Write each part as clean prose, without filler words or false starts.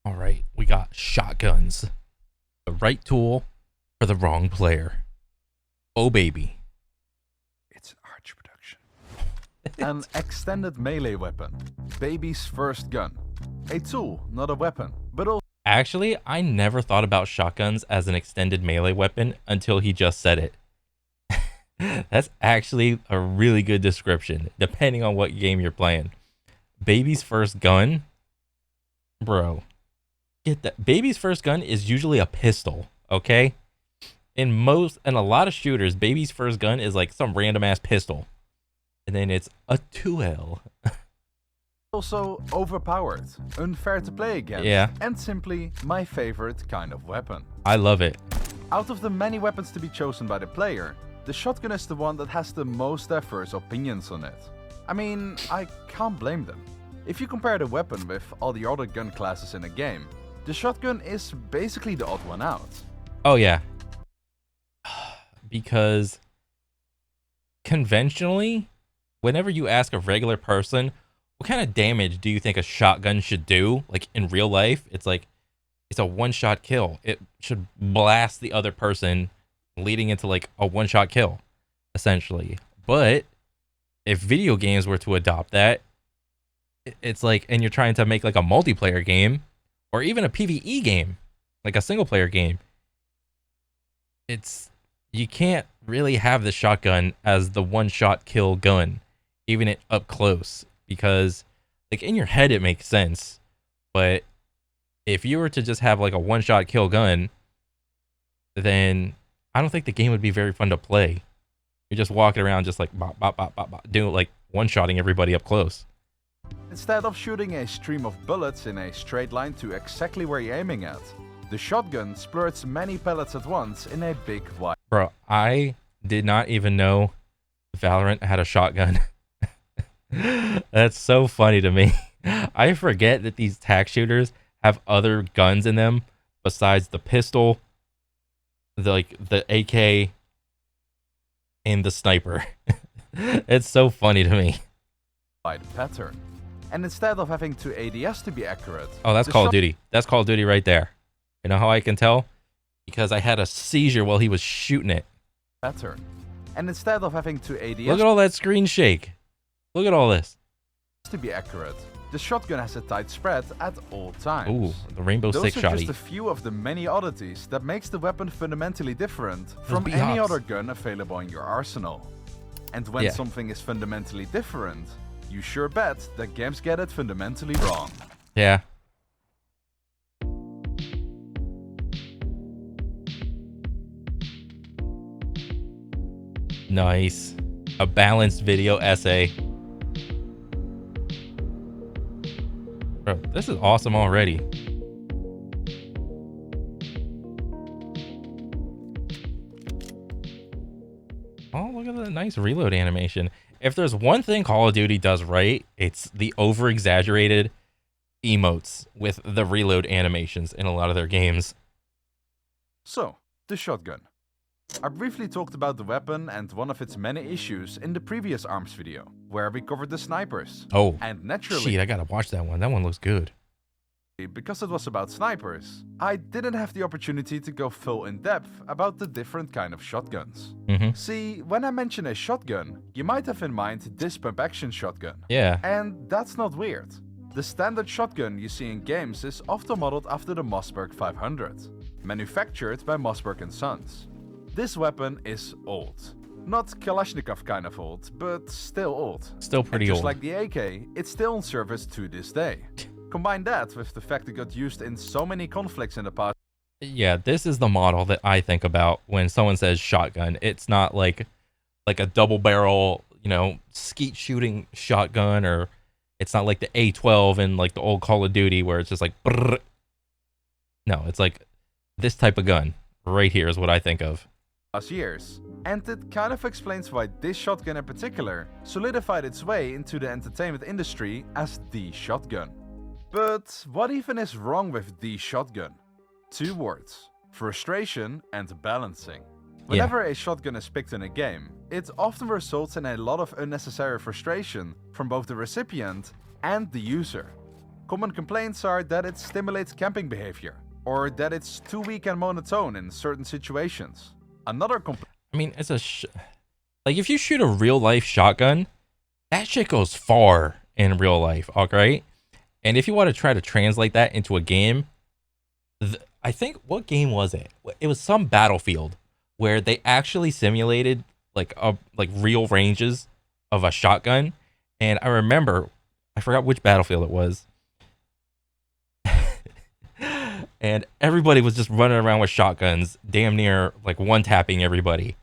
All right, we got shotguns. The right tool for the wrong player. Oh, baby. It's arch production. An extended melee weapon. Baby's first gun. A tool, not a weapon, but also Actually, I never thought about shotguns as an extended melee weapon until he just said it. That's actually a really good description, depending on what game you're playing. Baby's first gun? Bro. Get that. Baby's first gun is usually a pistol, okay? In a lot of shooters, baby's first gun is like some random ass pistol. And then it's a 2L. also overpowered, unfair to play against, Yeah. and simply my favorite kind of weapon. I love it. Out of the many weapons to be chosen by the player, the shotgun is the one that has the most diverse opinions on it. I mean, I can't blame them. If you compare the weapon with all the other gun classes in a game, the shotgun is basically the odd one out. Oh, yeah. Because conventionally, whenever you ask a regular person, what kind of damage do you think a shotgun should do? Like in real life, it's like, it's a one-shot kill. It should blast the other person, leading into like a one-shot kill, essentially. But if video games were to adopt that, it's like, and you're trying to make like a multiplayer game, or even a PvE game, like a single-player game, you can't really have the shotgun as the one-shot kill gun, even it up close, because like in your head it makes sense, but if you were to just have like a one-shot kill gun, then I don't think the game would be very fun to play. You're just walking around just like bop, bop, bop, bop, bop, doing like one-shotting everybody up close. Instead of shooting a stream of bullets in a straight line to exactly where you're aiming at, the shotgun splurts many pellets at once in a big wide. Bro, I did not even know Valorant had a shotgun. That's so funny to me. I forget that these tac shooters have other guns in them besides the pistol, the AK, and the sniper. It's so funny to me. Wide pattern. And instead of having two ADS to be accurate, Oh, that's the Call of Duty. That's Call of Duty right there. You know how I can tell? Because I had a seizure while he was shooting it. pattern. And instead of having two ADS Look at all that screen shake. Look at all this. to be accurate, the shotgun has a tight spread at all times. Ooh, the Rainbow Those Six are shotty. just a few of the many oddities that makes the weapon fundamentally different from B-hops. any other gun available in your arsenal. And when Yeah. something is fundamentally different, you sure bet that games get it fundamentally wrong. Yeah. Nice. A balanced video essay. Bro, this is awesome already. Oh, look at that nice reload animation. If there's one thing Call of Duty does right, it's the over-exaggerated emotes with the reload animations in a lot of their games. So, the shotgun. I briefly talked about the weapon and one of its many issues in the previous ARMS video, where we covered the snipers. Oh, And naturally, shit, I gotta watch that one. That one looks good. because it was about snipers, I didn't have the opportunity to go full in depth about the different kind of shotguns. Mm-hmm. See, when I mention a shotgun, you might have in mind this pump action shotgun. Yeah. And that's not weird. The standard shotgun you see in games is often modeled after the Mossberg 500, manufactured by Mossberg & Sons. This weapon is old. Not Kalashnikov kind of old, but still old. Still pretty and just old. like the AK, it's still in service to this day. Combine that with the fact it got used in so many conflicts in the past. Yeah, this is the model that I think about when someone says shotgun. It's not like a double barrel, skeet shooting shotgun, or it's not like the A12 in like the old Call of Duty where it's just like brrr. No, it's like this type of gun right here is what I think of. Past years. And it kind of explains why this shotgun in particular solidified its way into the entertainment industry as the shotgun. But what even is wrong with the shotgun? Two words: frustration and balancing. Whenever a shotgun is picked in a game, it often results in a lot of unnecessary frustration from both the recipient and the user. Common complaints are that it stimulates camping behavior, or that it's too weak and monotone in certain situations. Another complaint. I mean, it's like if you shoot a real life shotgun, that shit goes far in real life, okay? And if you want to try to translate that into a game, I think, what game was it? It was some Battlefield where they actually simulated like real ranges of a shotgun. And I remember, I forgot which Battlefield it was. And everybody was just running around with shotguns, damn near like one tapping everybody.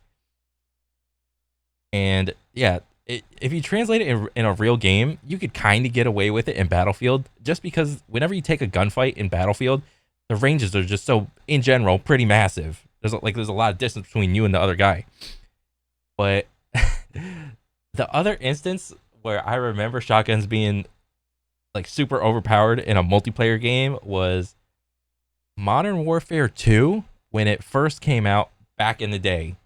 And yeah, if you translate it in a real game, you could kind of get away with it in Battlefield, just because whenever you take a gunfight in Battlefield, the ranges are just so, in general, pretty massive. There's a lot of distance between you and the other guy. But the other instance where I remember shotguns being like super overpowered in a multiplayer game was Modern Warfare 2, when it first came out back in the day,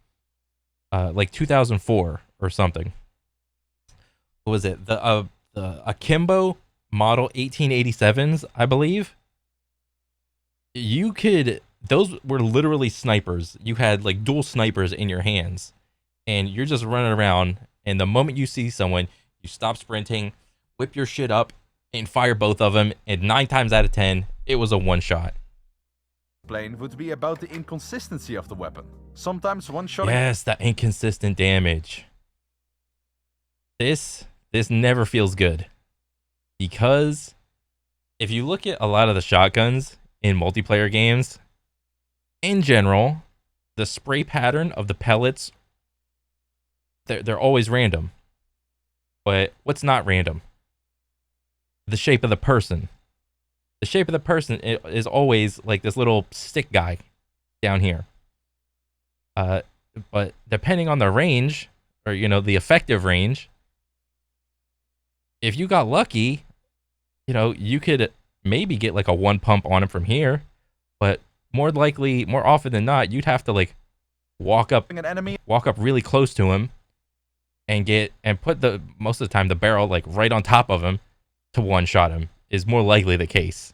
like 2004 or something. What was it? The Akimbo model 1887s, I believe. Those were literally snipers. You had like dual snipers in your hands, and you're just running around, and the moment you see someone, you stop sprinting, whip your shit up, and fire both of them, and 9 times out of 10, it was a one shot. Would be about the inconsistency of the weapon. Sometimes one shot. Yes, that inconsistent damage. This never feels good, because if you look at a lot of the shotguns in multiplayer games, in general, the spray pattern of the pellets, they're always random. But what's not random? The shape of the person. The shape of the person is always like this little stick guy down here. But depending on the range, or the effective range, if you got lucky, you could maybe get like a one pump on him from here, but more often than not, you'd have to like walk up really close to him and put most of the time the barrel like right on top of him to one shot him is more likely the case.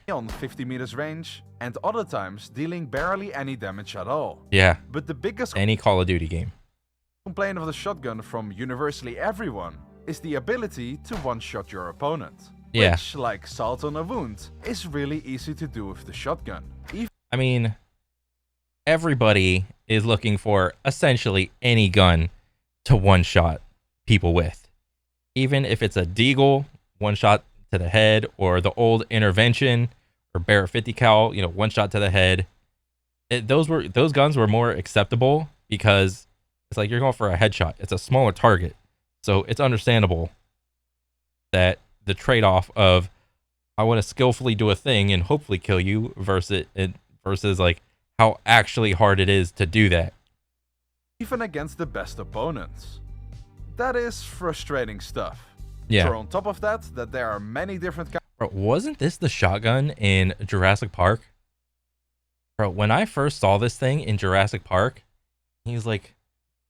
On 50 meters range, and other times dealing barely any damage at all. Yeah. But the biggest any Call of Duty game complaint of the shotgun from universally everyone is the ability to one-shot your opponent. Yeah. Which, like salt on a wound, is really easy to do with the shotgun. I mean, everybody is looking for essentially any gun to one-shot people with. Even if it's a Deagle, one shot to the head, or the old Intervention, or Barrett 50 cal, one shot to the head. Those guns were more acceptable because it's like you're going for a headshot. It's a smaller target. So it's understandable that the trade-off of I want to skillfully do a thing and hopefully kill you versus like how actually hard it is to do that. Even against the best opponents. That is frustrating stuff. Yeah. So on top of that there are many different kinds. Bro, wasn't this the shotgun in Jurassic Park? Bro, when I first saw this thing in Jurassic Park, he was like,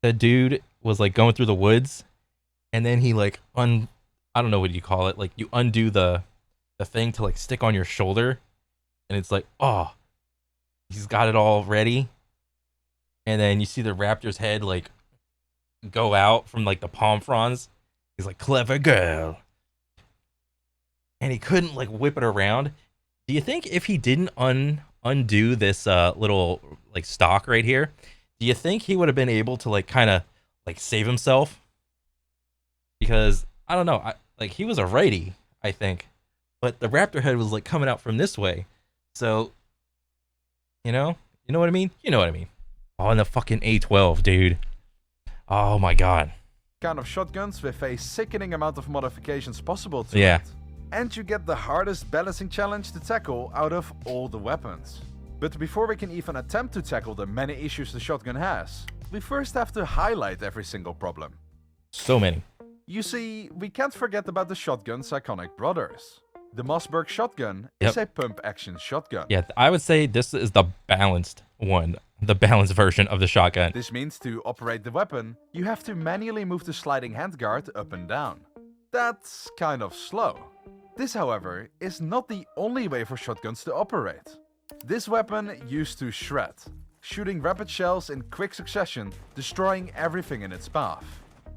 the dude was like going through the woods, and then he like I don't know what you call it, like you undo the thing to like stick on your shoulder, and it's like, oh, he's got it all ready, and then you see the raptor's head like go out from like the palm fronds. He's like, clever girl. And he couldn't like whip it around. Do you think if he didn't undo this little like stock right here, do you think he would have been able to like kind of like save himself? Because I don't know, he was a righty, I think, but the raptor head was like coming out from this way. So, you know what I mean? You know what I mean? Oh, and the fucking A12, dude. Oh my god. Kind of shotguns with a sickening amount of modifications possible to yeah. it. And you get the hardest balancing challenge to tackle out of all the weapons. But before we can even attempt to tackle the many issues the shotgun has, we first have to highlight every single problem. So many. You see, we can't forget about the shotgun's iconic brothers. The Mossberg shotgun is a pump-action shotgun. Yeah, I would say this is the balanced one, the balanced version of the shotgun. This means to operate the weapon, you have to manually move the sliding handguard up and down. That's kind of slow. This, however, is not the only way for shotguns to operate. This weapon used to shred, shooting rapid shells in quick succession, destroying everything in its path.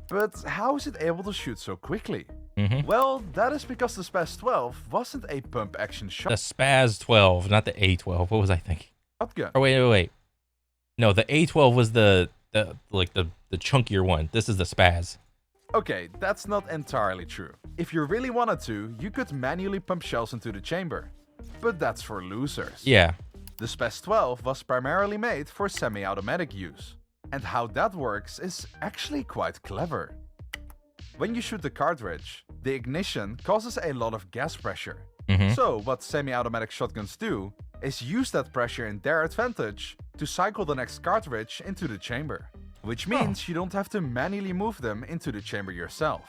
But how is it able to shoot so quickly? Well, that is because the Spaz 12 wasn't a pump-action The Spaz 12, not the A12. What was I thinking? shotgun. Oh, wait. No, the A12 was the chunkier one. This is the Spaz. Okay, that's not entirely true. If you really wanted to, you could manually pump shells into the chamber. But that's for losers. Yeah. The Spaz 12 was primarily made for semi-automatic use. And how that works is actually quite clever. When you shoot the cartridge, the ignition causes a lot of gas pressure. So what semi-automatic shotguns do is use that pressure in their advantage to cycle the next cartridge into the chamber. Which means you don't have to manually move them into the chamber yourself.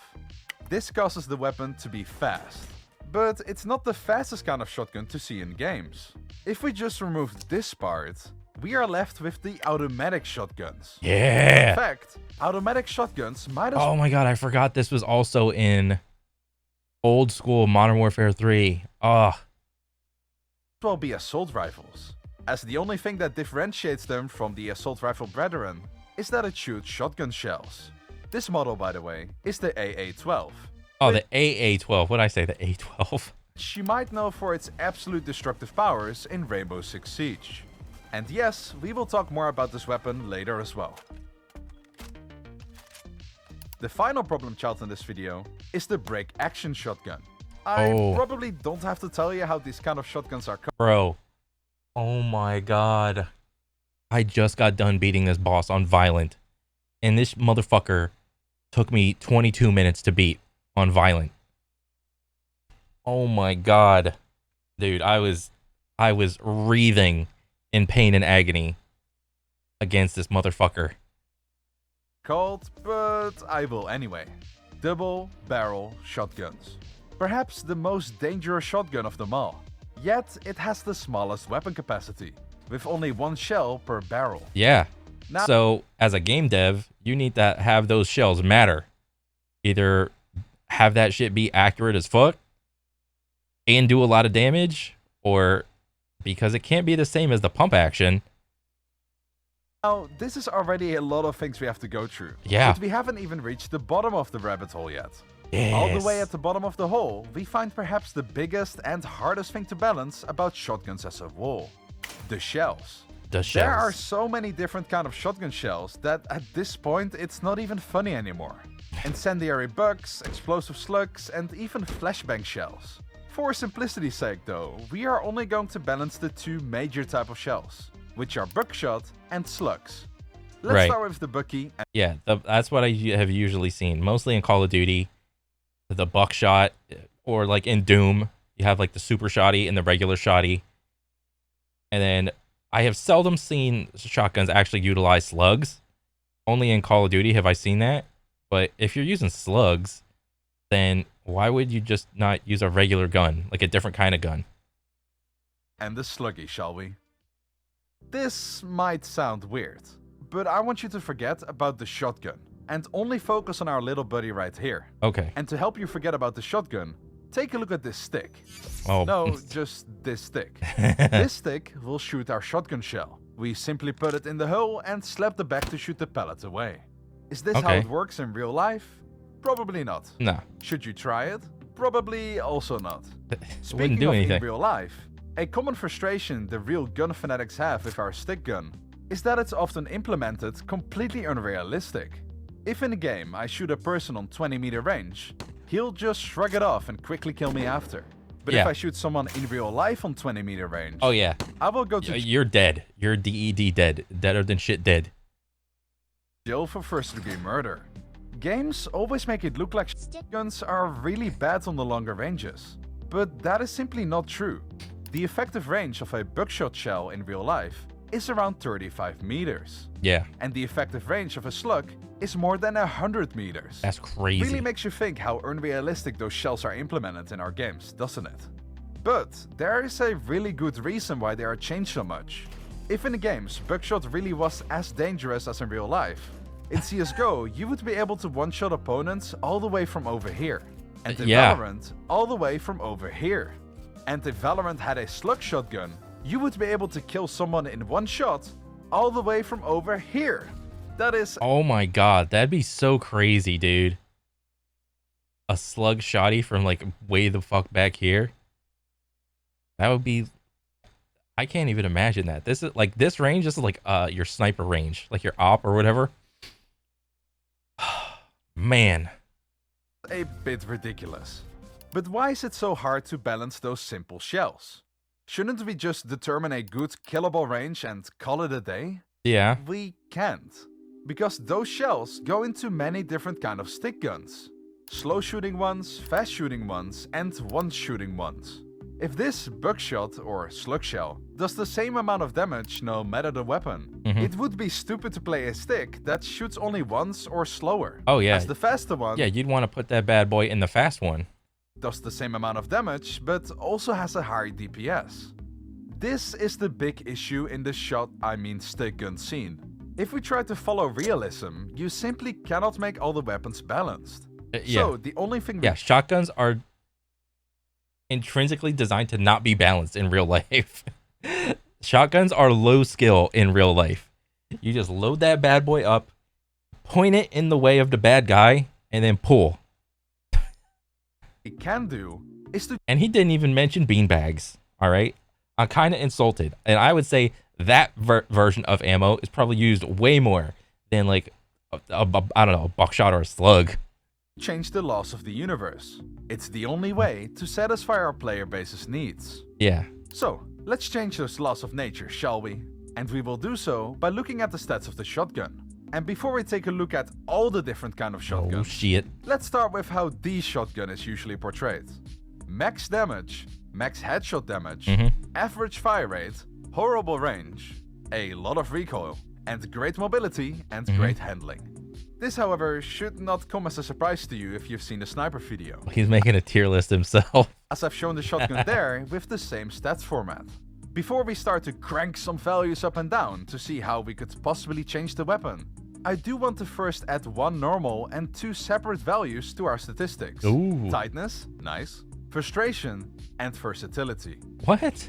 This causes the weapon to be fast. But it's not the fastest kind of shotgun to see in games. If we just remove this part, we are left with the automatic shotguns. Yeah. In fact, automatic shotguns might as Oh my god, I forgot this was also in old school Modern Warfare 3. well be assault rifles, as the only thing that differentiates them from the assault rifle brethren is that it shoots shotgun shells. This model, by the way, is the AA-12. Oh, the AA-12. What'd I say? The A-12. Which you might know for its absolute destructive powers in Rainbow Six Siege. And yes, we will talk more about this weapon later as well. The final problem child in this video is the break action shotgun. I probably don't have to tell you how these kind of shotguns are Bro. Oh my god. I just got done beating this boss on Violent. And this motherfucker took me 22 minutes to beat on Violent. Oh my god. Dude, I was wreathing in pain and agony against this motherfucker. called, but I will anyway. Double barrel shotguns. Perhaps the most dangerous shotgun of them all. Yet it has the smallest weapon capacity, with only one shell per barrel. Yeah. Now, So as a game dev, you need to have those shells matter. Either have that shit be accurate as fuck and do a lot of damage, or because it can't be the same as the pump action. now, this is already a lot of things we have to go through. Yeah. But we haven't even reached the bottom of the rabbit hole yet. Yes. All the way at the bottom of the hole, we find perhaps the biggest and hardest thing to balance about shotguns as a whole. The shells. The shells. There are so many different kind of shotgun shells that at this point it's not even funny anymore. Incendiary bugs, explosive slugs, and even flashbang shells. For simplicity's sake though, we are only going to balance the two major type of shells, which are buckshot and slugs. Let's Right. start with the bucky. Yeah, that's what I have usually seen, mostly in Call of Duty. The buckshot, or like in Doom, you have like the super shotty and the regular shotty. And then I have seldom seen shotguns actually utilize slugs. Only in Call of Duty have I seen that. But if you're using slugs, then why would you just not use a regular gun, like a different kind of gun? And the sluggy, shall we? This might sound weird, but I want you to forget about the shotgun and only focus on our little buddy right here. Okay. And to help you forget about the shotgun, take a look at this stick. Oh. No, just this stick. This stick will shoot our shotgun shell. We simply put it in the hole and slap the back to shoot the pellet away. Is this how Okay. it works in real life? Probably not. Nah. Should you try it? Probably also not. It wouldn't do of anything. in real life, a common frustration the real gun fanatics have with our stick gun is that it's often implemented completely unrealistic. If in a game I shoot a person on 20-meter range, he'll just shrug it off and quickly kill me after. But if Yeah. I shoot someone in real life on 20-meter range, Oh yeah. I will go to You're dead. You're DED dead. Deader than shit dead. jail for first-degree murder. Games always make it look like guns are really bad on the longer ranges. But that is simply not true. The effective range of a buckshot shell in real life is around 35 meters. Yeah. And the effective range of a slug is more than 100 meters. That's crazy. Really makes you think how unrealistic those shells are implemented in our games, doesn't it? But there is a really good reason why they are changed so much. If in the games buckshot really was as dangerous as in real life, in CSGO you would be able to one-shot opponents all the way from over here. And the Yeah. Valorant all the way from over here. And if Valorant had a slug shotgun, you would be able to kill someone in one shot all the way from over here. That is... Oh my god, that'd be so crazy, dude. A slug shotty from like way the fuck back here. That would be... I can't even imagine that. This is like this range. This is like your sniper range, like your op or whatever. Man, a bit ridiculous. But why is it so hard to balance those simple shells? Shouldn't we just determine a good killable range and call it a day? yeah. We can't. Because those shells go into many different kind of stick guns. Slow shooting ones, fast shooting ones, and one shooting ones. If this buckshot or slug shell does the same amount of damage no matter the weapon, it would be stupid to play a stick that shoots only once or slower. Oh yeah. As the faster one Yeah, you'd want to put that bad boy in the fast one. does the same amount of damage, but also has a high DPS. This is the big issue in the stick gun scene. If we try to follow realism, you simply cannot make all the weapons balanced. Yeah. So the only thing Yeah, shotguns are intrinsically designed to not be balanced in real life. Shotguns are low skill in real life. You just load that bad boy up, point it in the way of the bad guy, and then pull. we can do is to And he didn't even mention beanbags. All right, I'm kind of insulted, and I would say that version of ammo is probably used way more than like I don't know, a buckshot or a slug. change the laws of the universe. It's the only way to satisfy our player base's needs. Yeah. So, let's change those laws of nature, shall we? And we will do so by looking at the stats of the shotgun. And before we take a look at all the different kind of Oh shotguns, shit. let's start with how the shotgun is usually portrayed. Max damage, max headshot damage, average fire rate, horrible range, a lot of recoil, and great mobility and great handling. This, however, should not come as a surprise to you if you've seen the sniper video, He's making a tier list himself. as I've shown the shotgun there with the same stats format. Before we start to crank some values up and down to see how we could possibly change the weapon, I do want to first add one normal and two separate values to our statistics. Ooh. Tightness, nice, frustration, and versatility. What?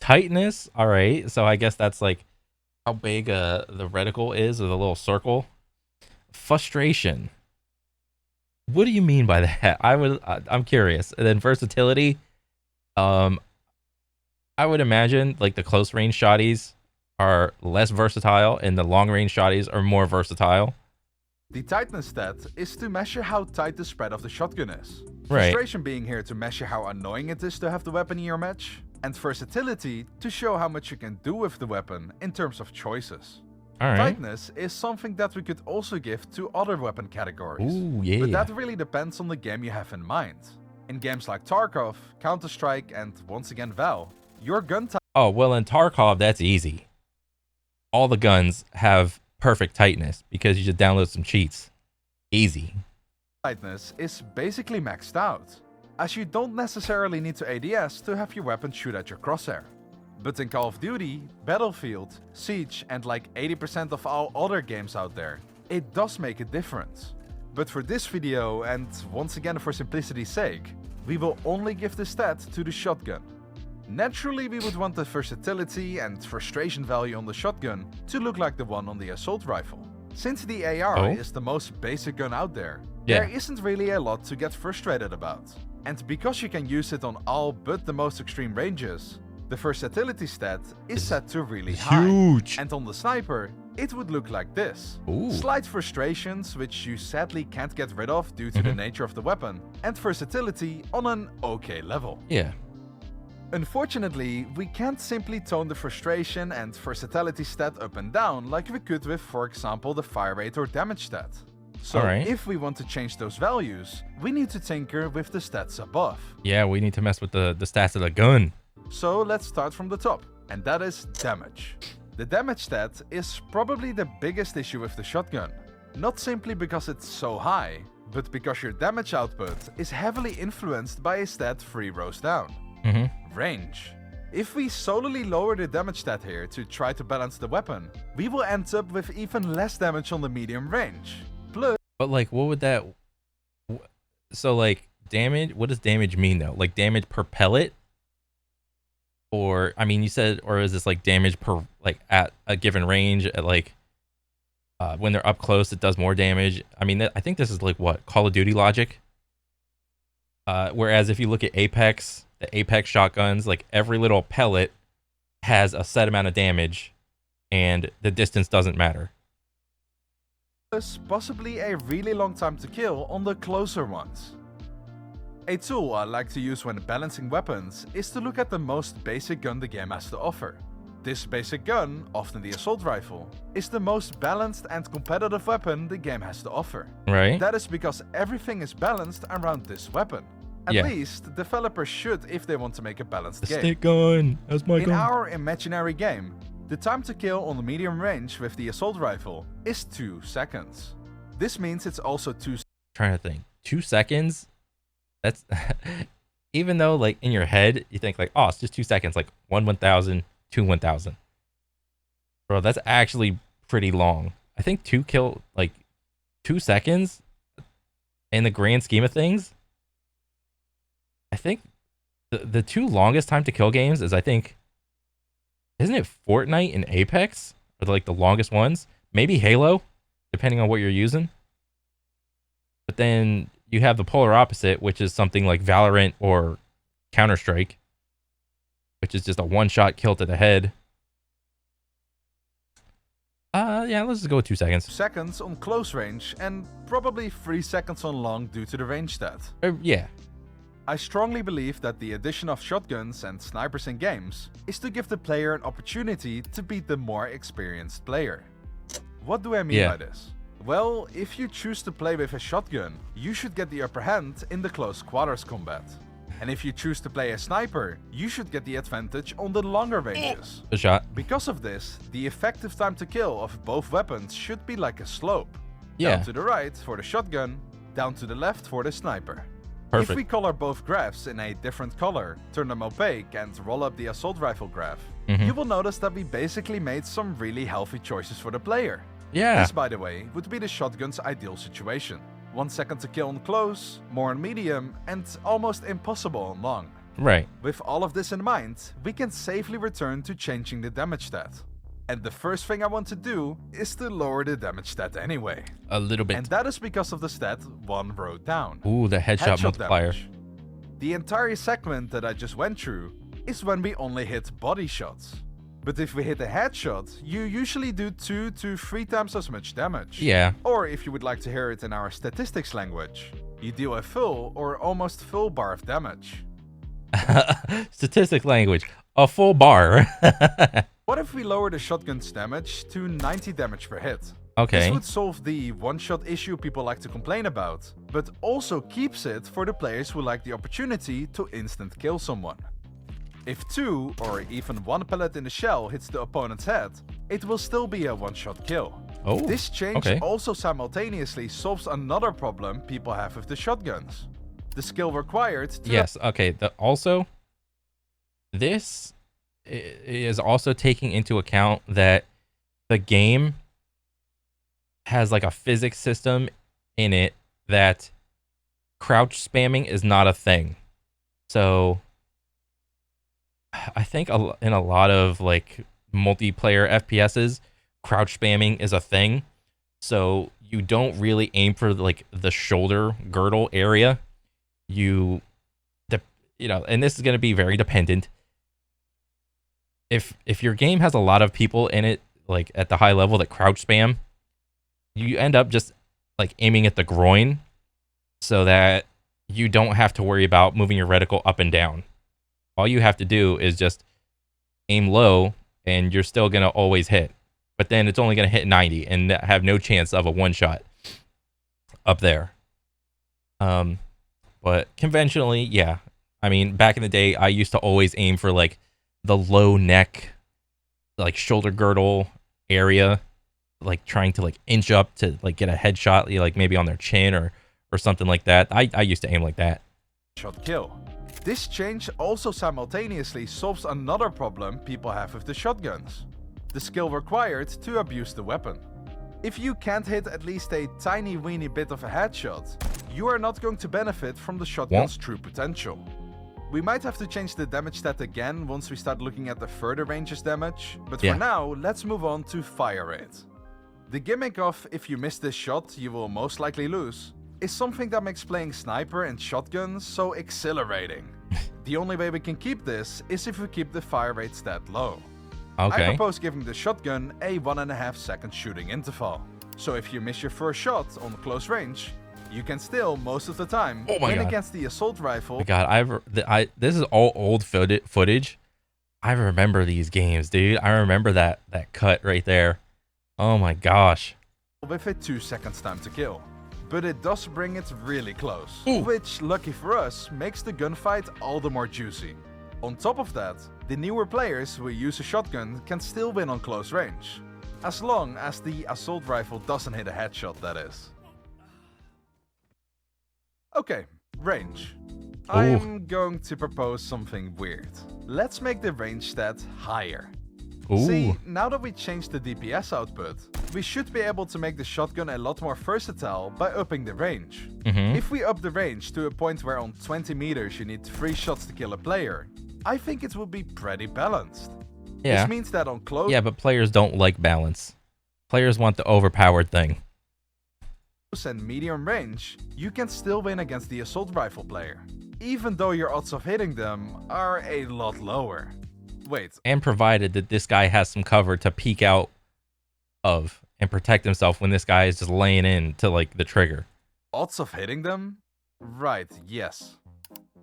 Tightness? All right. So I guess that's like how big the reticle is, or the little circle. Frustration. What do you mean by that? I'm curious. And then versatility. I would imagine like the close range shotties are less versatile and the long range shotties are more versatile. The tightness stat is to measure how tight the spread of the shotgun is. Right. Frustration being here to measure how annoying it is to have the weapon in your match. And versatility to show how much you can do with the weapon in terms of choices. All right. Tightness is something that we could also give to other weapon categories. Ooh, yeah. But that really depends on the game you have in mind. In games like Tarkov, Counter-Strike, and once again Val, your gun Oh, well, in Tarkov, that's easy. All the guns have perfect tightness because you just download some cheats. Easy. tightness is basically maxed out, as you don't necessarily need to ADS to have your weapon shoot at your crosshair. But in Call of Duty, Battlefield, Siege, and like 80% of all other games out there, it does make a difference. But for this video, and once again for simplicity's sake, we will only give the stat to the shotgun. Naturally, we would want the versatility and frustration value on the shotgun to look like the one on the assault rifle. Since the AR is the most basic gun out there, there isn't really a lot to get frustrated about. And because you can use it on all but the most extreme ranges, the versatility stat is set to really high. Huge. And on the sniper, it would look like this. Ooh. Slight frustrations, which you sadly can't get rid of due to the nature of the weapon, and versatility on an okay level. Yeah. Unfortunately, we can't simply tone the frustration and versatility stat up and down like we could with, for example, the fire rate or damage stat. So Alright. if we want to change those values, we need to tinker with the stats above. Yeah, we need to mess with the stats of the gun. So let's start from the top, and that is damage. The damage stat is probably the biggest issue with the shotgun. Not simply because it's so high, but because your damage output is heavily influenced by a stat 3 rows down. Range. If we solely lower the damage stat here to try to balance the weapon, we will end up with even less damage on the medium range. Plus, But like, what would that... So like, damage? What does damage mean though? Like damage per pellet? Or I mean, you said, or is this like damage per like at a given range? At like when they're up close, it does more damage. I mean, I think this is like what Call of Duty logic. Whereas if you look at Apex, the Apex shotguns, like every little pellet has a set amount of damage, and the distance doesn't matter. Possibly a really long time to kill on the closer ones. A tool I like to use when balancing weapons is to look at the most basic gun the game has to offer. This basic gun, often the assault rifle, is the most balanced and competitive weapon the game has to offer. Right? That is because everything is balanced around this weapon. At least, developers should if they want to make a balanced game. Stick gun, that's my gun. In our imaginary game, the time to kill on the medium range with the assault rifle is 2 seconds. This means it's also 2 seconds. Trying to think. 2 seconds? That's even though like in your head you think like, oh, it's just 2 seconds, like 1,000, 1,000. Bro, that's actually pretty long. I think 2 seconds in the grand scheme of things. I think the 2 longest time to kill games is, I think, isn't it Fortnite and Apex? Are like the longest ones? Maybe Halo, depending on what you're using. But then you have the polar opposite, which is something like Valorant or Counter-Strike, which is just a one-shot kill to the head. Yeah, let's just go with 2 seconds. Seconds on close range and probably 3 seconds on long due to the range stat. Yeah. I strongly believe that the addition of shotguns and snipers in games is to give the player an opportunity to beat the more experienced player. What do I mean by this? Well, if you choose to play with a shotgun, you should get the upper hand in the close quarters combat. And if you choose to play a sniper, you should get the advantage on the longer ranges. Good shot. Because of this, the effective time to kill of both weapons should be like a slope. Yeah. Down to the right for the shotgun, down to the left for the sniper. Perfect. If we color both graphs in a different color, turn them opaque and roll up the assault rifle graph, you will notice that we basically made some really healthy choices for the player. Yeah. This, by the way, would be the shotgun's ideal situation. 1 second to kill on close, more on medium, and almost impossible on long. Right. With all of this in mind, we can safely return to changing the damage stat. And the first thing I want to do is to lower the damage stat anyway. A little bit. And that is because of the stat one row down. Ooh, the headshot multiplier. Damage. The entire segment that I just went through is when we only hit body shots. But if we hit a headshot, you usually do 2 to 3 times as much damage. Yeah. Or if you would like to hear it in our statistics language, you deal a full or almost full bar of damage. Statistic language. A full bar. What if we lower the shotgun's damage to 90 damage per hit? Okay. This would solve the one-shot issue people like to complain about, but also keeps it for the players who like the opportunity to instant kill someone. If 2 or even 1 pellet in the shell hits the opponent's head, it will still be a one-shot kill. Oh, this change also simultaneously solves another problem people have with the shotguns. The skill required to... Yes, okay. Also, this is also taking into account that the game has like a physics system in it that crouch spamming is not a thing. So I think in a lot of like multiplayer FPSs, crouch spamming is a thing. So you don't really aim for like the shoulder girdle area. You know, and this is going to be very dependent. If your game has a lot of people in it, like at the high level that crouch spam, you end up just like aiming at the groin so that you don't have to worry about moving your reticle up and down. All you have to do is just aim low and you're still going to always hit. But then it's only going to hit 90 and have no chance of a one shot up there. But conventionally, yeah. I mean, back in the day, I used to always aim for like the low neck, like shoulder girdle area, like trying to like inch up to like get a headshot, like maybe on their chin or something like that. I used to aim like that. Shot kill. This change also simultaneously solves another problem people have with the shotguns. The skill required to abuse the weapon. If you can't hit at least a tiny weeny bit of a headshot, you are not going to benefit from the shotgun's true potential. We might have to change the damage stat again once we start looking at the further ranges damage, but for now, let's move on to fire rate. The gimmick of if you miss this shot, you will most likely lose, is something that makes playing sniper and shotguns so exhilarating. The only way we can keep this is if we keep the fire rate stat low. Okay. I propose giving the shotgun a 1.5 second shooting interval. So if you miss your first shot on close range, you can still, most of the time, win against the assault rifle. Oh my God, this is all old footage. I remember these games, dude. I remember that cut right there. Oh my gosh. With a 2 seconds time to kill. But it does bring it really close, Ooh. which, lucky for us, makes the gunfight all the more juicy. On top of that, the newer players who use a shotgun can still win on close range. As long as the assault rifle doesn't hit a headshot, that is. Okay, range. I'm going to propose something weird. Let's make the range stat higher. Ooh. See, now that we changed the DPS output, we should be able to make the shotgun a lot more versatile by upping the range. If we up the range to a point where on 20 meters you need 3 shots to kill a player, I think it would be pretty balanced. Yeah. This means that on close Yeah, but players don't like balance. Players want the overpowered thing. and medium range, you can still win against the assault rifle player, even though your odds of hitting them are a lot lower. Wait. And provided that this guy has some cover to peek out of and protect himself when this guy is just laying in to like the trigger. Odds of hitting them? Right, yes.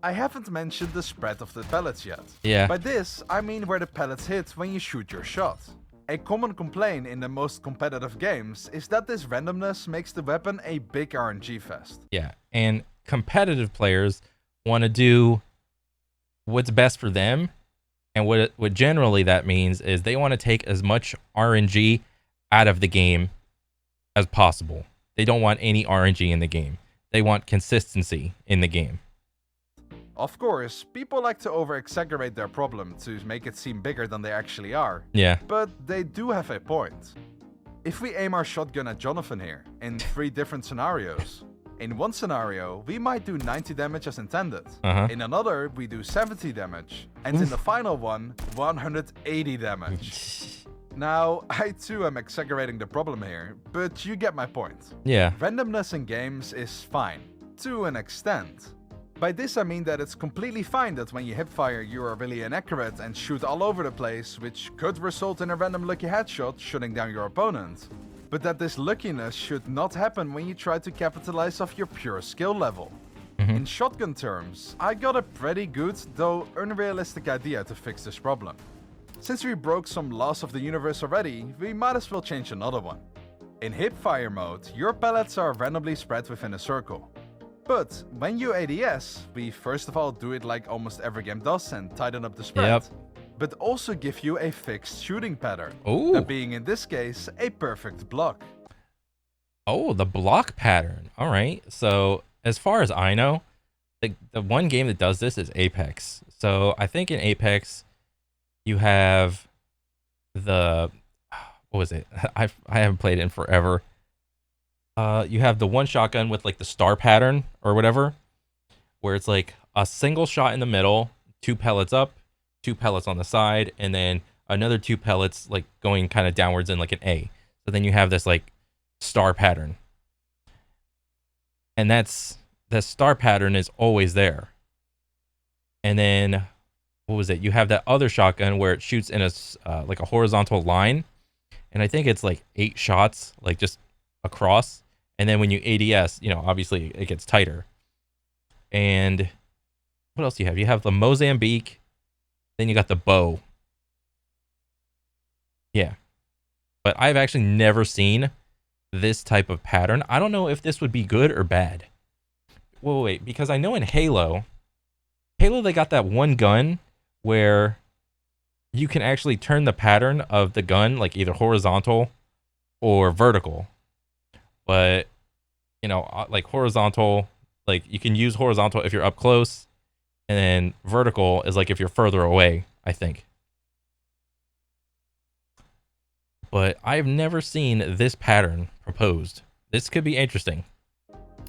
I haven't mentioned the spread of the pellets yet. Yeah. By this, I mean where the pellets hit when you shoot your shot. A common complaint in the most competitive games is that this randomness makes the weapon a big RNG fest. Yeah, and competitive players want to do what's best for them, and what generally that means is they want to take as much RNG out of the game as possible. They don't want any RNG in the game. They want consistency in the game. Of course, people like to over-exaggerate their problem to make it seem bigger than they actually are. Yeah. But they do have a point. If we aim our shotgun at Jonathan here, in 3 different scenarios, in one scenario, we might do 90 damage as intended. In another, we do 70 damage. And in the final one, 180 damage. Now, I too am exaggerating the problem here, but you get my point. Yeah. Randomness in games is fine, to an extent. By this I mean that it's completely fine that when you hipfire you are really inaccurate and shoot all over the place, which could result in a random lucky headshot shutting down your opponent. But that this luckiness should not happen when you try to capitalize off your pure skill level. In shotgun terms, I got a pretty good, though unrealistic idea to fix this problem. Since we broke some laws of the universe already, we might as well change another one. In hipfire mode, your pellets are randomly spread within a circle. But when you ADS, we first of all do it like almost every game does and tighten up the spread. But also give you a fixed shooting pattern. Ooh. That being in this case, a perfect block. Oh, the block pattern. All right. So as far as I know, the one game that does this is Apex. So I think in Apex, you have the, what was it? I haven't played it in forever. You have the one shotgun with like the star pattern or whatever, where it's like a single shot in the middle, 2 pellets up, 2 pellets on the side, and then another 2 pellets like going kind of downwards in like an A. So then you have this like star pattern. And the star pattern is always there. And then what was it? You have that other shotgun where it shoots in a like a horizontal line, and I think it's like 8 shots, like just across. And then when you ADS, you know, obviously it gets tighter. And what else do you have? You have the Mozambique, then you got the bow. Yeah. But I've actually never seen this type of pattern. I don't know if this would be good or bad. Wait, because I know in Halo, they got that one gun where you can actually turn the pattern of the gun like either horizontal or vertical. But, you know, like horizontal, like you can use horizontal if you're up close, and then vertical is like if you're further away, I think. But I've never seen this pattern proposed. This could be interesting.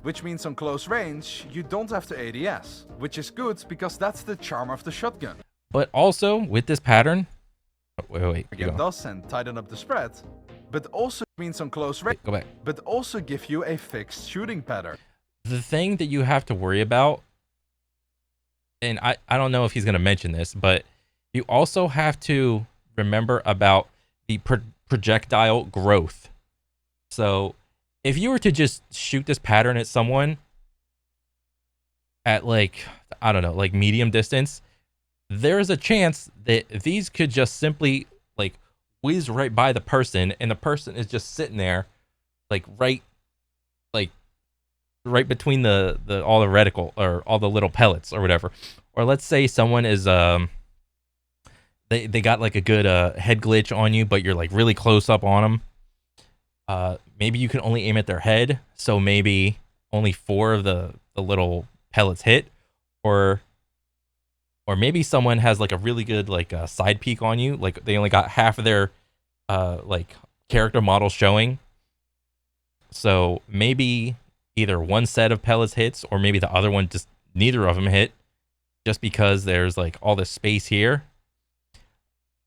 which means on close range, you don't have to ADS, which is good because that's the charm of the shotgun. But also with this pattern, wait, Again, does and tighten up the spread, but also means on close range, go back. but also give you a fixed shooting pattern. The thing that you have to worry about, and I don't know if he's going to mention this, but you also have to remember about the projectile growth. So if you were to just shoot this pattern at someone at like, I don't know, like medium distance, there's a chance that these could just simply like whiz right by the person, and the person is just sitting there like right between the all the reticle or all the little pellets or whatever. Or let's say someone is they got like a good head glitch on you, but you're like really close up on them. Maybe you can only aim at their head, so maybe only 4 of the little pellets hit, or maybe someone has like a really good like side peek on you, like they only got half of their like character model showing, so maybe either one set of pellets hits, or maybe the other one just neither of them hit, just because there's like all this space here.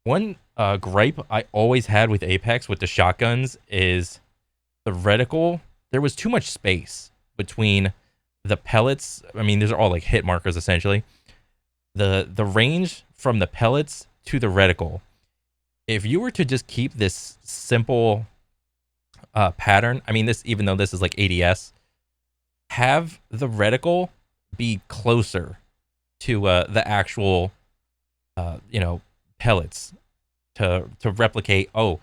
One gripe I always had with Apex with the shotguns is the reticle. There was too much space between the pellets. I mean, these are all like hit markers essentially. The range from the pellets to the reticle. If you were to just keep this simple pattern, I mean, this, even though this is like ADS, have the reticle be closer to the actual pellets to replicate. Oh,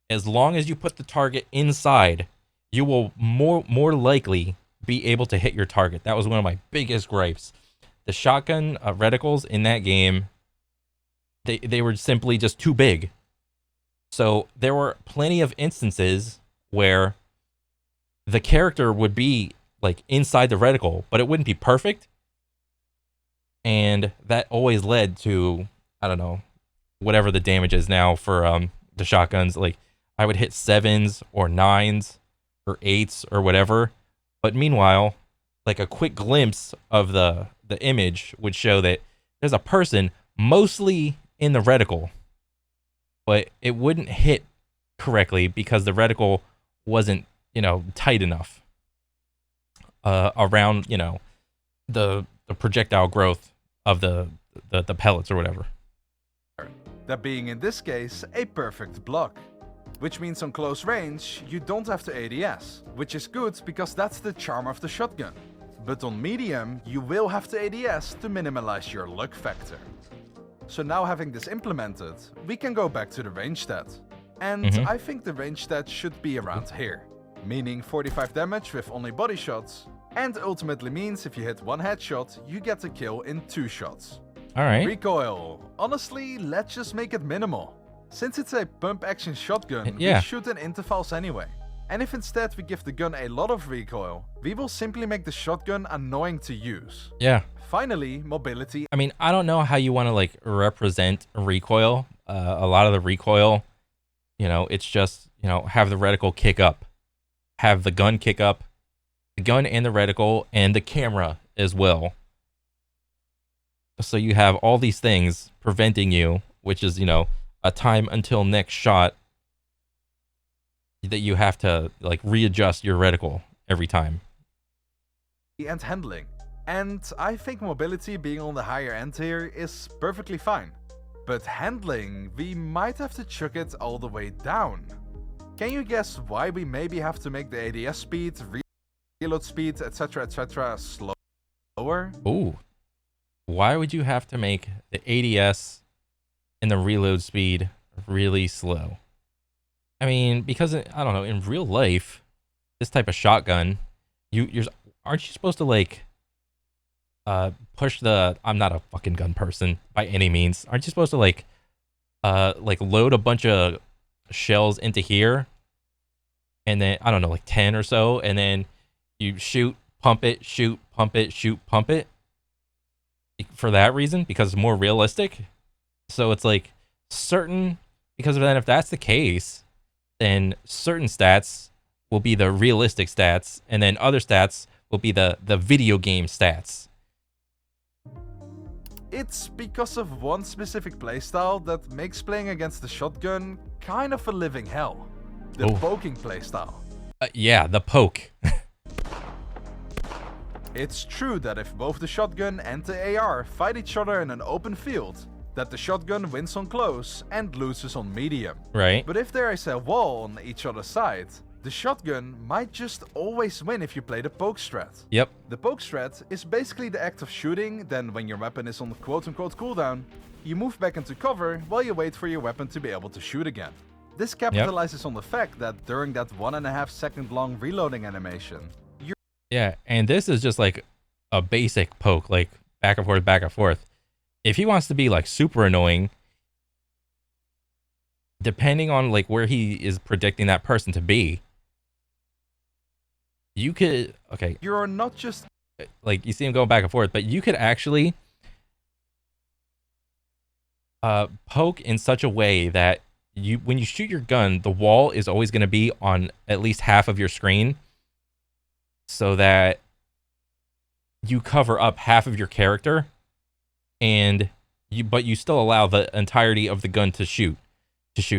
as long as you put the target inside, you will more likely be able to hit your target. That was one of my biggest gripes. The shotgun reticles in that game, they were simply just too big. So there were plenty of instances where the character would be like inside the reticle, but it wouldn't be perfect. And that always led to, I don't know, whatever the damage is now for the shotguns. Like I would hit 7s or 9s or 8s or whatever. But meanwhile, like a quick glimpse of the image would show that there's a person mostly in the reticle, but it wouldn't hit correctly because the reticle wasn't, tight enough around, the projectile growth of the pellets or whatever. That being in this case a perfect block, which means on close range you don't have to ADS, which is good because that's the charm of the shotgun. But on medium you will have to ADS to minimize your luck factor. So now having this implemented, we can go back to the range stat. And I think the range stat should be around here, meaning 45 damage with only body shots, and ultimately means if you hit 1 headshot, you get a kill in 2 shots. Alright. Recoil. Honestly, let's just make it minimal. Since it's a pump action shotgun, we shoot in intervals anyway. And if instead we give the gun a lot of recoil, we will simply make the shotgun annoying to use. Yeah. Finally, mobility. I mean, I don't know how you want to like represent recoil. A lot of the recoil, it's just, have the reticle kick up, have the gun kick up, the gun and the reticle and the camera as well. So you have all these things preventing you, which is, a time until next shot that you have to like readjust your reticle every time. And handling. And I think mobility being on the higher end here is perfectly fine. But handling, we might have to chuck it all the way down. Can you guess why we maybe have to make the ADS speed, reload speed, etc. slower? Ooh. Why would you have to make the ADS and the reload speed really slow? I mean, because I don't know, in real life, this type of shotgun, aren't you supposed to like push the, I'm not a fucking gun person by any means. Aren't you supposed to like load a bunch of shells into here, and then I don't know, like 10 or so, and then you shoot, pump it, shoot, pump it, shoot, pump it, for that reason, because it's more realistic. So it's like because then if that's the case, then certain stats will be the realistic stats, and then other stats will be the video game stats. It's because of one specific playstyle that makes playing against the shotgun kind of a living hell. The poking playstyle. Yeah, the poke. It's true that if both the shotgun and the AR fight each other in an open field, that the shotgun wins on close and loses on medium. Right. But if there is a wall on each other's side, the shotgun might just always win if you play the poke strat. Yep. The poke strat is basically the act of shooting, then when your weapon is on quote-unquote cooldown, you move back into cover while you wait for your weapon to be able to shoot again. This capitalizes on the fact that during that 1.5 second long reloading animation, yeah, and this is just like a basic poke, like back and forth, back and forth. If he wants to be like super annoying, depending on like where he is predicting that person to be, you could, okay, you're not just like you see him going back and forth, but you could actually poke in such a way that when you shoot your gun, the wall is always going to be on at least half of your screen, so that you cover up half of your character, but you still allow the entirety of the gun to shoot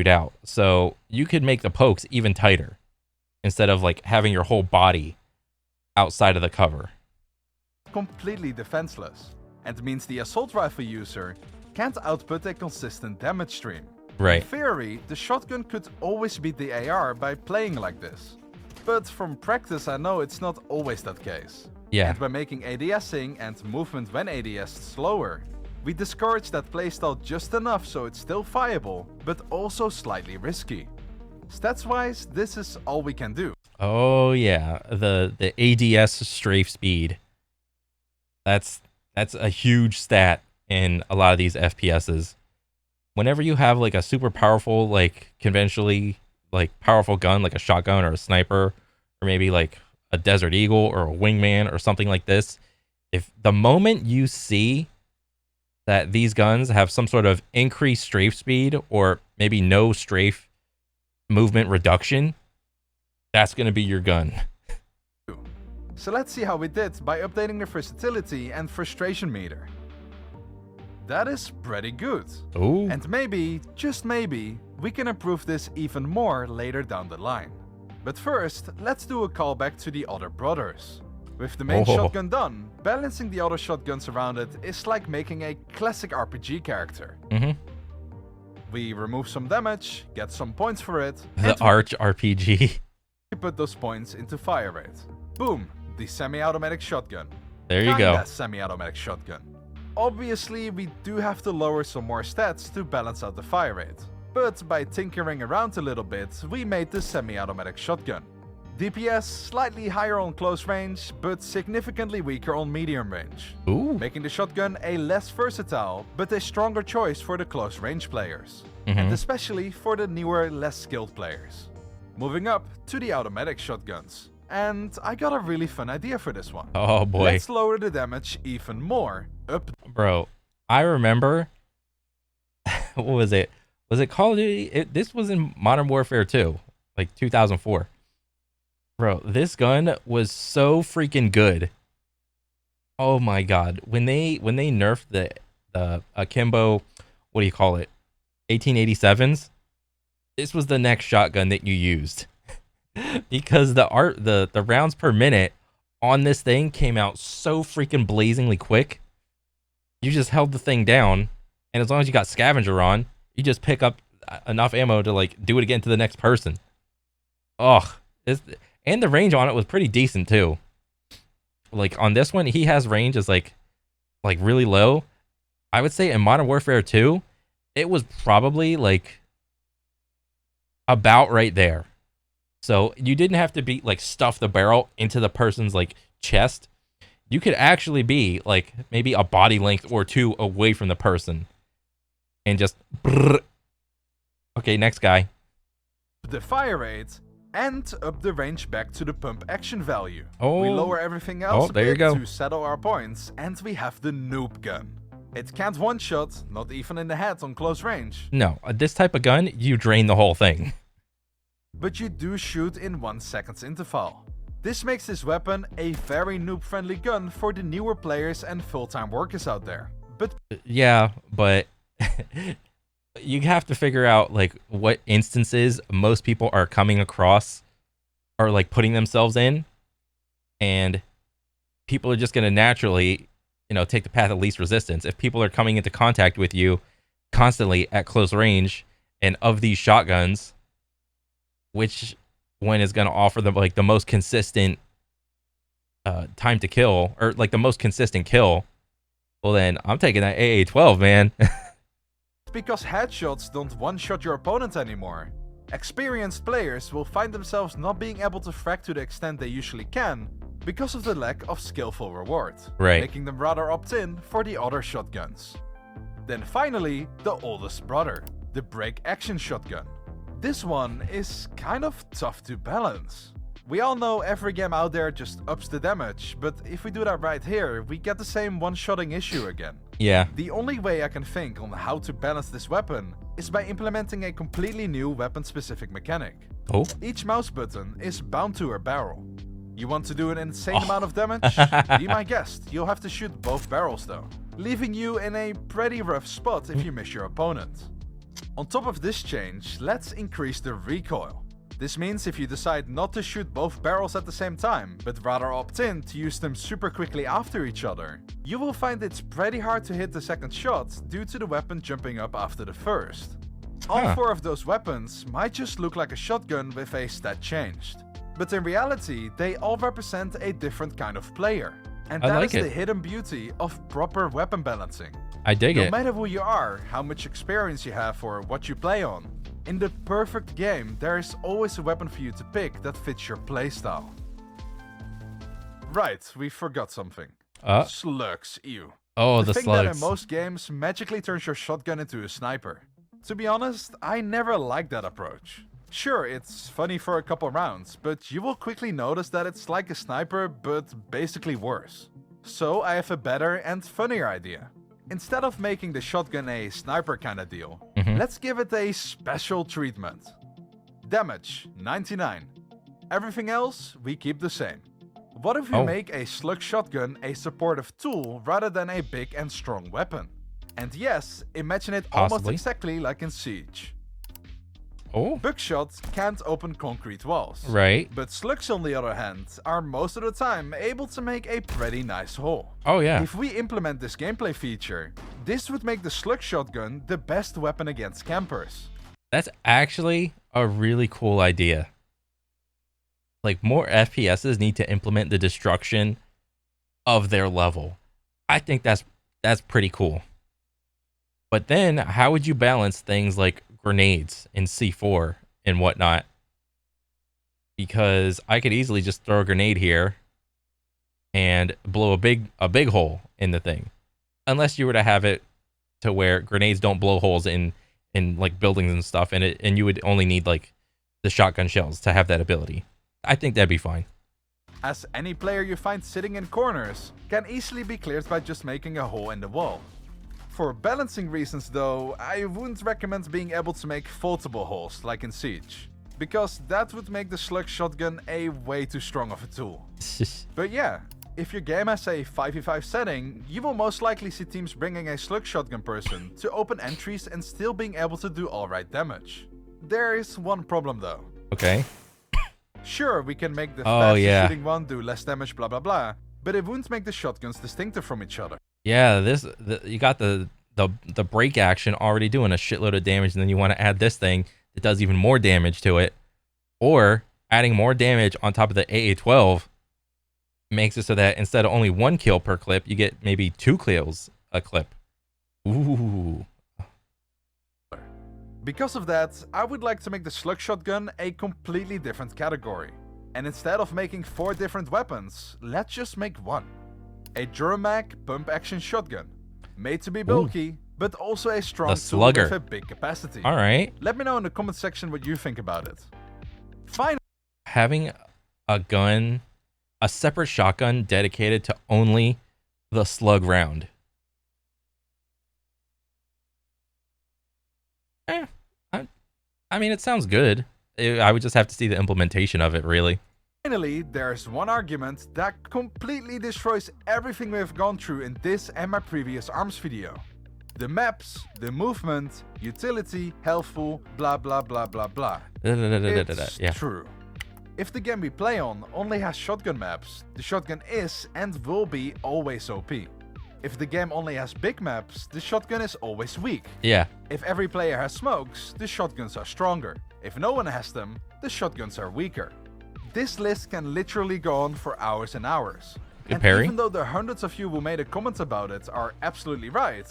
out. So you could make the pokes even tighter instead of like having your whole body outside of the cover. Completely defenseless, and means the assault rifle user can't output a consistent damage stream. Right. In theory, the shotgun could always beat the AR by playing like this. But from practice I know it's not always that case. Yeah. And by making ADSing and movement when ADS slower, we discourage that playstyle just enough so it's still viable, but also slightly risky. Stats-wise, this is all we can do. Oh yeah, the ADS strafe speed. That's a huge stat in a lot of these FPSs. Whenever you have like a super powerful, like conventionally like powerful gun, like a shotgun or a sniper, or maybe like a Desert Eagle or a Wingman or something like this, if the moment you see that these guns have some sort of increased strafe speed or maybe no strafe movement reduction, that's going to be your gun. So let's see how we did by updating the versatility and frustration meter. That is pretty good. Ooh. And maybe, just maybe, we can improve this even more later down the line. But first, let's do a callback to the other brothers. With the main shotgun done, balancing the other shotguns around it is like making a classic RPG character. We remove some damage, get some points for it, The Arch RPG. we put those points into fire rate. Boom, the semi-automatic shotgun. There you go. Semi-automatic shotgun. Obviously, we do have to lower some more stats to balance out the fire rate. But by tinkering around a little bit, we made the semi-automatic shotgun. DPS slightly higher on close range, but significantly weaker on medium range. Ooh. Making the shotgun a less versatile, but a stronger choice for the close range players. And especially for the newer, less skilled players. Moving up to the automatic shotguns. And I got a really fun idea for this one. Oh boy. Let's lower the damage even more. Bro, I remember, what was it? Was it Call of Duty? This was in Modern Warfare 2, like 2004. Bro, this gun was so freaking good. Oh my god. When they nerfed the Akimbo, what do you call it? 1887s. This was the next shotgun that you used. Because the rounds per minute on this thing came out so freaking blazingly quick. You just held the thing down, and as long as you got scavenger on, you just pick up enough ammo to like do it again to the next person. Ugh. And the range on it was pretty decent too. Like on this one, he has range is like really low. I would say in Modern Warfare 2, it was probably like about right there. So you didn't have to be like stuff the barrel into the person's like chest. You could actually be like maybe a body length or two away from the person and just brrr. Okay, next guy. The fire rate and up the range back to the pump action value. Oh. We lower everything else a there you bit go. to settle our points, and we have the noob gun. It can't one-shot, not even in the head on close range. No, this type of gun, you drain the whole thing. But you do shoot in 1 second's interval. This makes this weapon a very noob-friendly gun for the newer players and full-time workers out there. But Yeah, but you have to figure out like what instances most people are coming across or like putting themselves in, and people are just going to naturally, take the path of least resistance. If people are coming into contact with you constantly at close range, and of these shotguns, which one is going to offer them like the most consistent time to kill, or like the most consistent kill, well then I'm taking that AA-12, man. because headshots don't one-shot your opponent anymore, experienced players will find themselves not being able to frag to the extent they usually can because of the lack of skillful reward, Right. making them rather opt in for the other shotguns. Then finally, the oldest brother, the break action shotgun. This one is kind of tough to balance. We all know every game out there just ups the damage, but if we do that right here, we get the same one-shotting issue again. Yeah. The only way I can think on how to balance this weapon is by implementing a completely new weapon-specific mechanic. Oh. Each mouse button is bound to a barrel. You want to do an insane amount of damage? Be my guest, you'll have to shoot both barrels though, leaving you in a pretty rough spot if you miss your opponent. On top of this change, let's increase the recoil. This means if you decide not to shoot both barrels at the same time, but rather opt in to use them super quickly after each other, you will find it's pretty hard to hit the second shot due to the weapon jumping up after the first. All 4 of those weapons might just look like a shotgun with a stat changed, but in reality they all represent a different kind of player. And that is the hidden beauty of proper weapon balancing. I dig it. No matter who you are, how much experience you have, or what you play on, in the perfect game, there is always a weapon for you to pick that fits your playstyle. Right, we forgot something. Slugs, ew. Oh, the thing slugs. that in most games magically turns your shotgun into a sniper. To be honest, I never liked that approach. Sure, it's funny for a couple rounds, but you will quickly notice that it's like a sniper, but basically worse. So I have a better and funnier idea. Instead of making the shotgun a sniper kinda deal, let's give it a special treatment. Damage, 99. Everything else, we keep the same. What if we make a slug shotgun a supportive tool rather than a big and strong weapon? And yes, imagine it almost exactly like in Siege. Buckshot can't open concrete walls. Right. But slugs, on the other hand, are most of the time able to make a pretty nice hole. Oh yeah. If we implement this gameplay feature, this would make the slug shotgun the best weapon against campers. That's actually a really cool idea. Like, more FPSs need to implement the destruction of their level. I think that's pretty cool. But then, how would you balance things like grenades in C4 and whatnot? Because I could easily just throw a grenade here and blow a big hole in the thing. Unless you were to have it to where grenades don't blow holes in like buildings and stuff, and you would only need like the shotgun shells to have that ability. I think that'd be fine. As any player you find sitting in corners can easily be cleared by just making a hole in the wall. For balancing reasons though, I wouldn't recommend being able to make faultable holes like in Siege, because that would make the slug shotgun a way too strong of a tool. But yeah, if your game has a 5v5 setting, you will most likely see teams bringing a slug shotgun person to open entries and still being able to do alright damage. There is one problem though. Okay. Sure, we can make the fastest shooting one do less damage, blah blah blah, but it wouldn't make the shotguns distinctive from each other. Yeah, you got the break action already doing a shitload of damage, and then you want to add this thing that does even more damage to it, or adding more damage on top of the AA-12 makes it so that instead of only 1 kill per clip, you get maybe 2 kills a clip. Ooh. Because of that, I would like to make the slug shotgun a completely different category. And instead of making 4 different weapons, let's just make one. A Duramac pump action shotgun. Made to be bulky, but also a strong tool with a big capacity. Alright. Let me know in the comment section what you think about it. Finally, having a gun, a separate shotgun dedicated to only the slug round. I mean, it sounds good. I would just have to see the implementation of it, really. finally, there's one argument that completely destroys everything we have gone through in this and my previous ARMS video. The maps, the movement, utility, helpful, blah blah blah blah blah. It's true. If the game we play on only has shotgun maps, the shotgun is and will be always OP. If the game only has big maps, the shotgun is always weak. Yeah. If every player has smokes, the shotguns are stronger. If no one has them, the shotguns are weaker. This list can literally go on for hours and hours. And even though the hundreds of you who made a comment about it are absolutely right,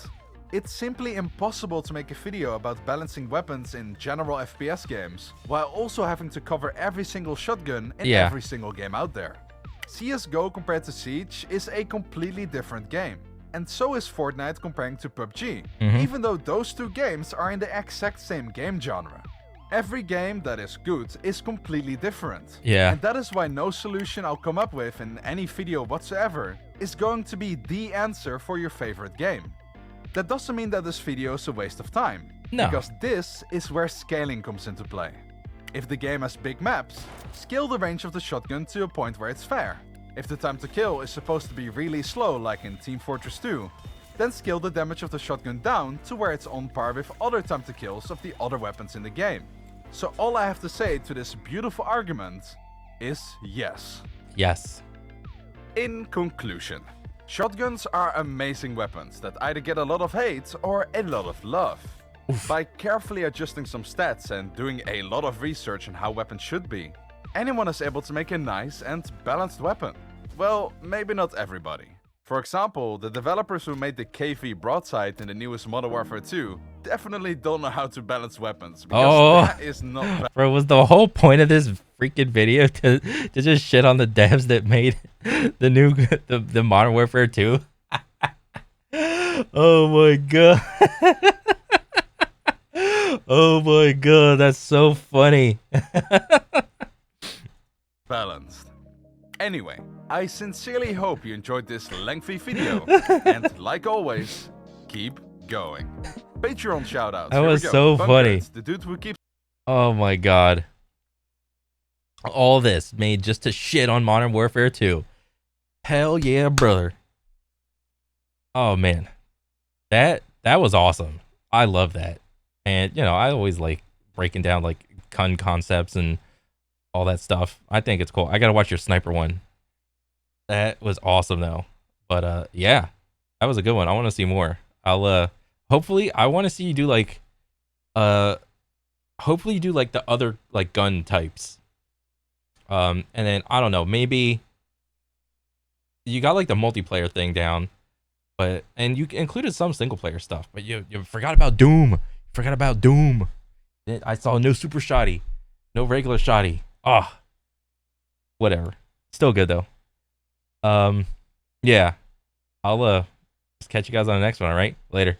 it's simply impossible to make a video about balancing weapons in general FPS games, while also having to cover every single shotgun in every single game out there. CSGO compared to Siege is a completely different game. And so is Fortnite comparing to PUBG, even though those two games are in the exact same game genre. Every game that is good is completely different. Yeah. And that is why no solution I'll come up with in any video whatsoever is going to be the answer for your favorite game. That doesn't mean that this video is a waste of time. No. Because this is where scaling comes into play. If the game has big maps, scale the range of the shotgun to a point where it's fair. If the time to kill is supposed to be really slow like in Team Fortress 2, then scale the damage of the shotgun down to where it's on par with other time to kills of the other weapons in the game. So all I have to say to this beautiful argument is yes. Yes. In conclusion, shotguns are amazing weapons that either get a lot of hate or a lot of love. Oof. By carefully adjusting some stats and doing a lot of research on how weapons should be, anyone is able to make a nice and balanced weapon. Well, maybe not everybody. For example, the developers who made the KV broadside in the newest Modern Warfare 2 definitely don't know how to balance weapons, because that is not Bro, was the whole point of this freaking video to just shit on the devs that made the new the Modern Warfare 2? Oh my god. Oh my god, that's so funny. Balanced. Anyway, I sincerely hope you enjoyed this lengthy video, and like always, keep going. Patreon shoutouts. That was so funny. The dude who keeps. Oh my god. All this made just to shit on Modern Warfare 2. Hell yeah, brother. Oh man. That was awesome. I love that. And you know, I always like breaking down like gun concepts and all that stuff. I think it's cool. I gotta watch your sniper one. That was awesome though. But yeah, that was a good one. I want to see more. I'll hopefully I want to see you do like hopefully you do like the other like gun types. And then I don't know, maybe you got like the multiplayer thing down, but and you included some single player stuff, but you forgot about Doom. You forgot about Doom. I saw no super shoddy, no regular shoddy. Ah, whatever. Still good though. Yeah, I'll just catch you guys on the next one. All right, later.